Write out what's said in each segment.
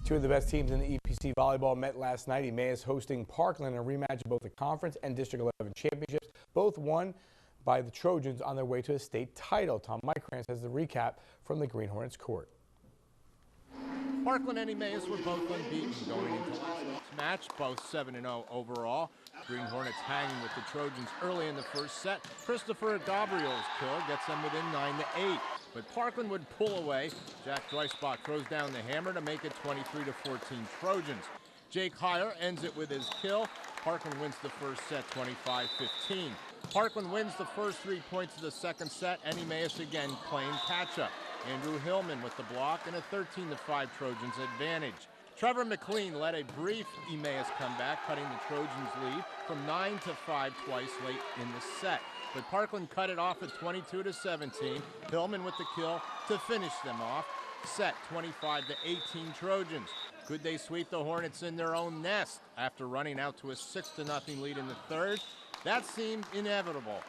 Two of the best teams in the EPC volleyball met last night. Emmaus hosting Parkland in a rematch of both the conference and District 11 championships, both won by the Trojans on their way to a state title. Tom MEIKRANTZ has the recap from the Green Hornets court. Parkland and Emmaus were both unbeaten going into last night's match, both 7-0 overall. Green Hornets hanging with the Trojans early in the first set. Christopher Gabriel's kill gets them within 9-8, but Parkland would pull away. Jack Dreisbach throws down the hammer to make it 23-14 Trojans. Jake Heyer ends it with his kill. Parkland wins the first set 25-15. Parkland wins the first 3 points of the second set, and Emmaus again playing catch-up. Andrew Hillman with the block and a 13-5 Trojans advantage. Trevor McLean led a brief Emmaus comeback, cutting the Trojans' lead from 9-5 twice late in the set. But Parkland cut it off at 22-17. Hillman with the kill to finish them off. Set 25-18 Trojans. Could they sweep the Hornets in their own nest after running out to a 6-0 lead in the third? That seemed inevitable.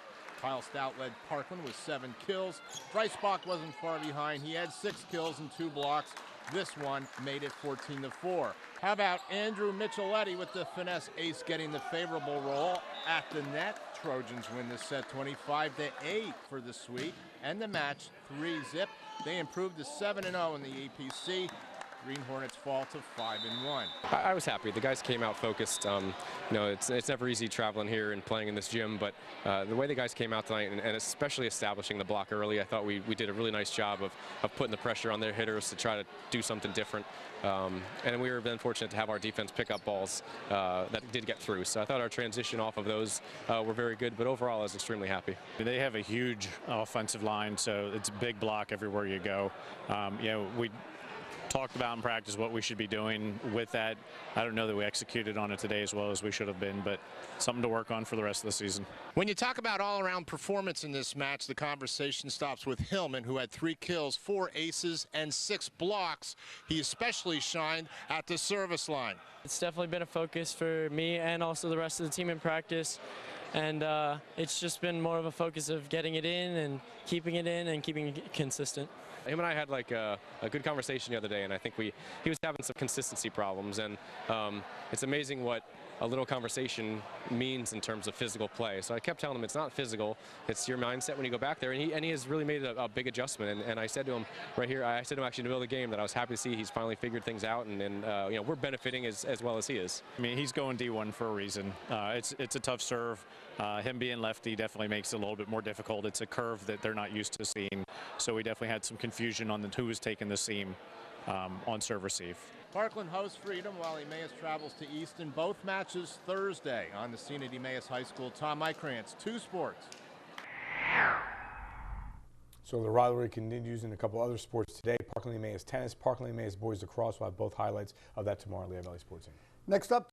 Kyle Stout led Parkland with 7 kills. Dreisbach wasn't far behind. He had 6 kills and 2 blocks. This one made it 14-4. How about Andrew Micheletti with the finesse ace getting the favorable roll at the net? Trojans win the set 25-8 for the sweep and the match 3-zip. They improved to 7-0 in the APC. Green Hornets fall to 5-1. I was happy. The guys came out focused. You know, it's never easy traveling here and playing in this gym, but the way the guys came out tonight, and especially establishing the block early, I thought we did a really nice job of putting the pressure on their hitters to try to do something different. And we were then fortunate to have our defense pick up balls that did get through. So I thought our transition off of those were very good, but overall I was extremely happy. They have a huge offensive line, so it's a big block everywhere you go. You know, we talked about in practice what we should be doing with that. I don't know that we executed on it today as well as we should have been, but something to work on for the rest of the season. When you talk about all-around performance in this match, the conversation stops with Hillman, who had 3 kills, 4 aces, and 6 blocks. He especially shined at the service line. It's definitely been a focus for me and also the rest of the team in practice. And it's just been more of a focus of getting it in and keeping it consistent. Him and I had like a good conversation the other day, and I think he was having some consistency problems, and it's amazing what a little conversation means in terms of physical play. So I kept telling him it's not physical, it's your mindset when you go back there, and he has really made a big adjustment. And I said to him right here, I said to him actually in the middle of the game that I was happy to see he's finally figured things out, and you know, we're benefiting as well as he is. I mean, he's going D1 for a reason. It's a tough serve. Him being lefty definitely makes it a little bit more difficult. It's a curve that they're not used to seeing, so we definitely had some confusion on who was taking the seam on serve receive. Parkland hosts Freedom while Emmaus travels to Easton. Both matches Thursday on the scene at Emmaus High School. Tom MEIKRANTZ, 2 Sports. So the rivalry continues in a couple other sports today. Parkland Emmaus tennis, Parkland Emmaus boys lacrosse. We'll have both highlights of that tomorrow. Lehigh Valley SPORTSCENE. Next up.